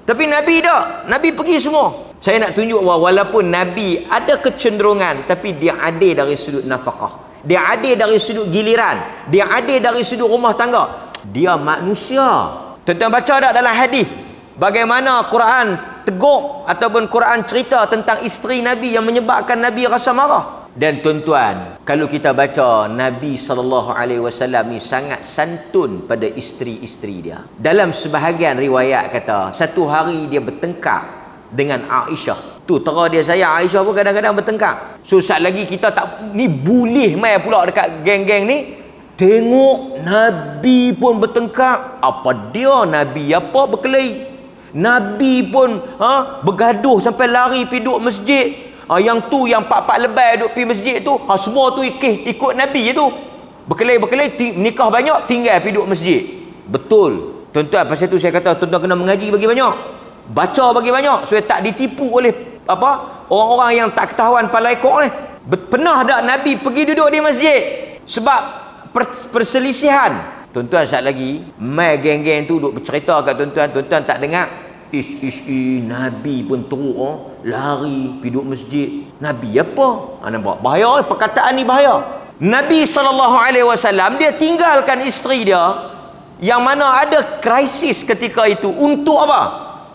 Tapi Nabi tak. Nabi pergi semua. Saya nak tunjuk walaupun Nabi ada kecenderungan, tapi dia adil dari sudut nafkah, dia adil dari sudut giliran, dia adil dari sudut rumah tangga. Dia manusia. Tuan-tuan baca tak dalam hadis bagaimana Quran tegur ataupun Quran cerita tentang isteri Nabi yang menyebabkan Nabi rasa marah. Dan tuan-tuan, kalau kita baca, Nabi SAW ni sangat santun pada isteri-isteri dia. Dalam sebahagian riwayat kata, satu hari dia bertengkar dengan Aisyah. Tu tera dia saya, Aisyah pun kadang-kadang bertengkar. So saat lagi kita tak ni boleh mai pula dekat geng-geng ni. Tengok Nabi pun bertengkar. Apa dia Nabi apa berkelahi? Nabi pun bergaduh sampai lari pergi duduk masjid. Yang tu yang 4-4 lebay duduk pergi masjid tu, semua tu ikut Nabi je tu. Berkelahi nikah banyak, tinggal pergi duduk masjid. Betul. Tuan-tuan, pasal tu saya kata tuan-tuan kena mengaji bagi banyak. Baca bagi banyak supaya tak ditipu oleh orang-orang yang tak ketahuan pala ekor ni. Pernah tak Nabi pergi duduk di masjid sebab perselisihan? Tuan-tuan, saat lagi mai geng-geng tu duk bercerita kat tuan-tuan, tuan-tuan tak dengar. Nabi pun teruk lari pergi duduk masjid. Nabi apa? Nampak bahaya, perkataan ni bahaya. Nabi SAW dia tinggalkan isteri dia yang mana ada krisis ketika itu. Untuk apa?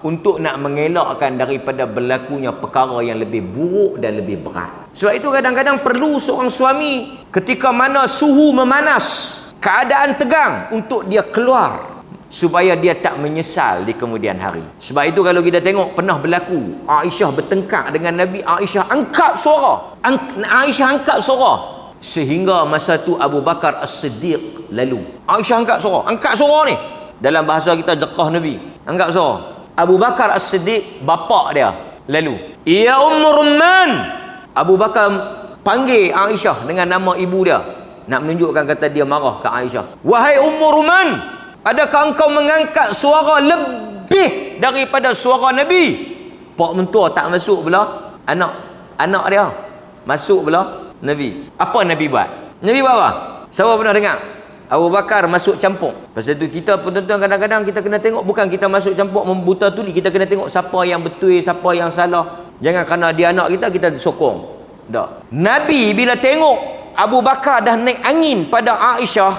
Untuk nak mengelakkan daripada berlakunya perkara yang lebih buruk dan lebih berat. Sebab itu kadang-kadang perlu seorang suami ketika mana suhu memanas, keadaan tegang, untuk dia keluar supaya dia tak menyesal di kemudian hari. Sebab itu kalau kita tengok pernah berlaku Aisyah bertengkar dengan Nabi, Aisyah angkat suara sehingga masa tu Abu Bakar As-Siddiq lalu. Aisyah angkat suara ni dalam bahasa kita dekah Nabi, angkat suara. Abu Bakar As-Siddiq bapak dia lalu, ya Ummu Rumman. Abu Bakar panggil Aisyah dengan nama ibu dia, nak menunjukkan kata dia marah ke Aisyah. Wahai Ummu Rumman, adakah engkau mengangkat suara lebih daripada suara Nabi? Pak mentua tak masuk pula, anak dia masuk pula Nabi. Apa Nabi buat? Nabi buat apa? Siapa pernah dengar? Abu Bakar masuk campur. Pasal tu kita pun tuan-tuan kadang-kadang kita kena tengok, bukan kita masuk campur membuta tuli, kita kena tengok siapa yang betul, siapa yang salah. Jangan kerana dia anak kita sokong. Tak. Nabi bila tengok Abu Bakar dah naik angin pada Aisyah,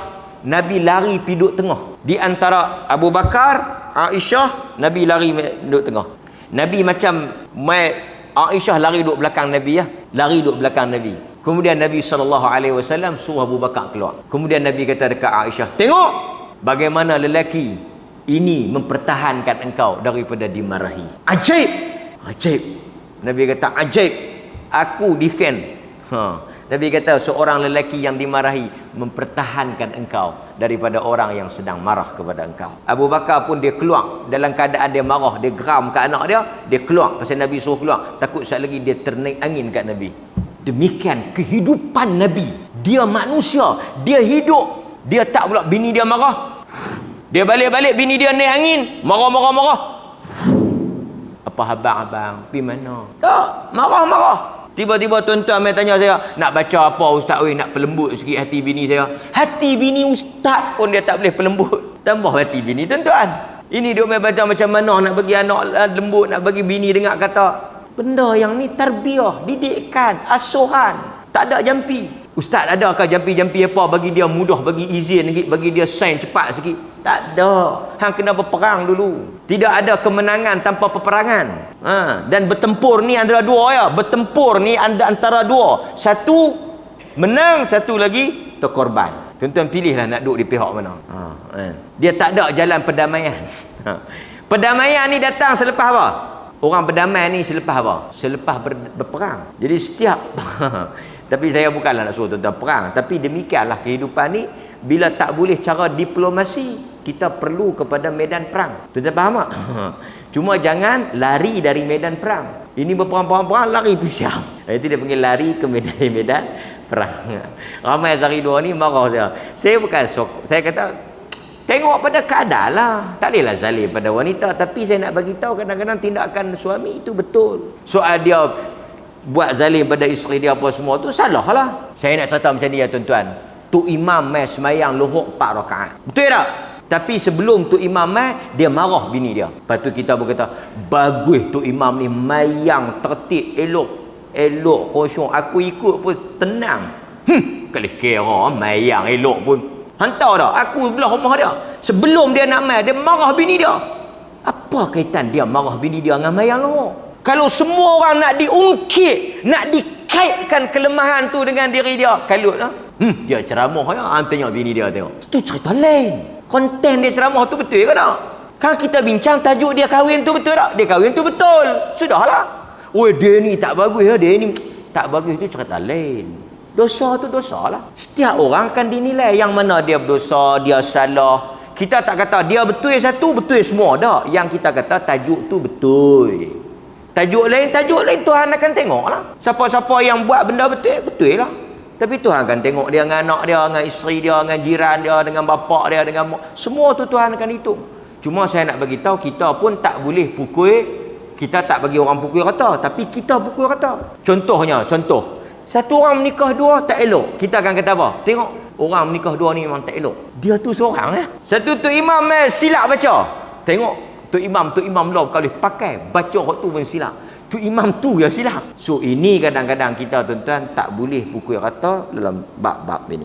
Nabi lari pergi duduk tengah. Di antara Abu Bakar, Aisyah, Nabi lari duduk tengah. Nabi macam Aisyah lari duduk belakang Nabi ya. Lari duduk belakang Nabi. Kemudian Nabi SAW suruh Abu Bakar keluar. Kemudian Nabi kata dekat Aisyah, tengok bagaimana lelaki ini mempertahankan engkau daripada dimarahi. Ajaib. Ajaib. Nabi kata ajaib. Aku defend. Nabi kata seorang lelaki yang dimarahi mempertahankan engkau daripada orang yang sedang marah kepada engkau. Abu Bakar pun dia keluar dalam keadaan dia marah, dia geram ke anak dia keluar pasal Nabi suruh keluar, takut sekali lagi dia ternaik angin kat Nabi. Demikian kehidupan Nabi. Dia manusia, dia hidup, dia tak pula bini dia marah, dia balik-balik bini dia naik angin, marah. Apa khabar abang? Pergi mana? Tak, marah. Tiba-tiba tuan-tuan mai tanya saya, nak baca apa ustaz oi, nak pelembut sikit hati bini saya. Hati bini ustaz pun dia tak boleh pelembut, tambah hati bini tuan-tuan. Ini dia mai baca macam mana nak bagi anak lembut, nak bagi bini dengar kata. Benda yang ni tarbiyah, didikan, asuhan, tak ada jampi. Ustaz adakah jampi-jampi apa bagi dia mudah, bagi izin sikit, bagi dia sign cepat sikit? Tak ada. Hang kena berperang dulu. Tidak ada kemenangan tanpa peperangan. Dan bertempur ni antara dua ya. Bertempur ni antara dua. Satu menang, satu lagi terkorban. Tuan-tuan pilihlah nak duduk di pihak mana. Dia tak ada jalan perdamaian. Perdamaian ni datang selepas apa? Orang berdamai ni selepas apa? Selepas berperang. Jadi setiap tapi saya bukanlah nak suruh tuan-tuan perang, tapi demikianlah kehidupan ni. Bila tak boleh cara diplomasi, kita perlu kepada medan perang. Tuan-tuan faham tak? Cuma jangan lari dari medan perang. Ini berperang-perang lari pisau. Itu dia panggil lari ke medan perang. Ramai Zari dua ni marah saya. Saya bukan saya kata tengok pada keadaan lah. Tak bolehlah zalim pada wanita, tapi saya nak bagi tahu kadang-kadang tindakan suami itu betul. Soal dia buat zalim pada isteri dia apa semua tu salah lah. Saya nak cerita macam ni ya tuan-tuan. Tu imam mai semayang lohok 4 rakaat. Betul tak? Tapi sebelum tu imam dia marah bini dia. Lepas tu kita berkata, bagus tu imam ni mayang tertib, elok khusyuk, aku ikut pun tenang. Kalau kira mayang elok pun hantar dah, aku belah rumah dia. Sebelum dia nak mai, dia marah bini dia. Apa kaitan dia marah bini dia dengan mayang lo? Kalau semua orang nak diungkit, nak dikaitkan kelemahan tu dengan diri dia, kalut lah. Dia ceramah ya, tengok bini dia tengok. Itu cerita lain. Konten dia ceramah tu betul ke tak? Kan kita bincang tajuk dia kahwin tu betul tak? Dia kahwin tu betul. Sudahlah. Dia ni tak bagus ya, dia ni tak bagus, itu cerita lain. Dosa tu dosa lah. Setiap orang akan dinilai yang mana dia berdosa, dia salah. Kita tak kata dia betul satu, betul semua. Tak. Yang kita kata tajuk tu betul. Tajuk lain Tuhan akan tengok lah. Siapa-siapa yang buat benda betul, betul lah. Tapi Tuhan akan tengok dia dengan anak dia, dengan isteri dia, dengan jiran dia, dengan bapa dia, dengan semua tu Tuhan akan hitung. Cuma saya nak bagi tahu, kita pun tak boleh pukul, kita tak bagi orang pukul rata, tapi kita pukul rata. Contoh, satu orang menikah dua tak elok, kita akan kata apa? Tengok, orang menikah dua ni memang tak elok. Dia tu seorang Satu tu imam silap baca. Tengok, tu imam lah kalau pakai baca waktu pun silap. Tu imam tu yang silap. So ini kadang-kadang kita tuan-tuan tak boleh pukul rata dalam bab-bab ini.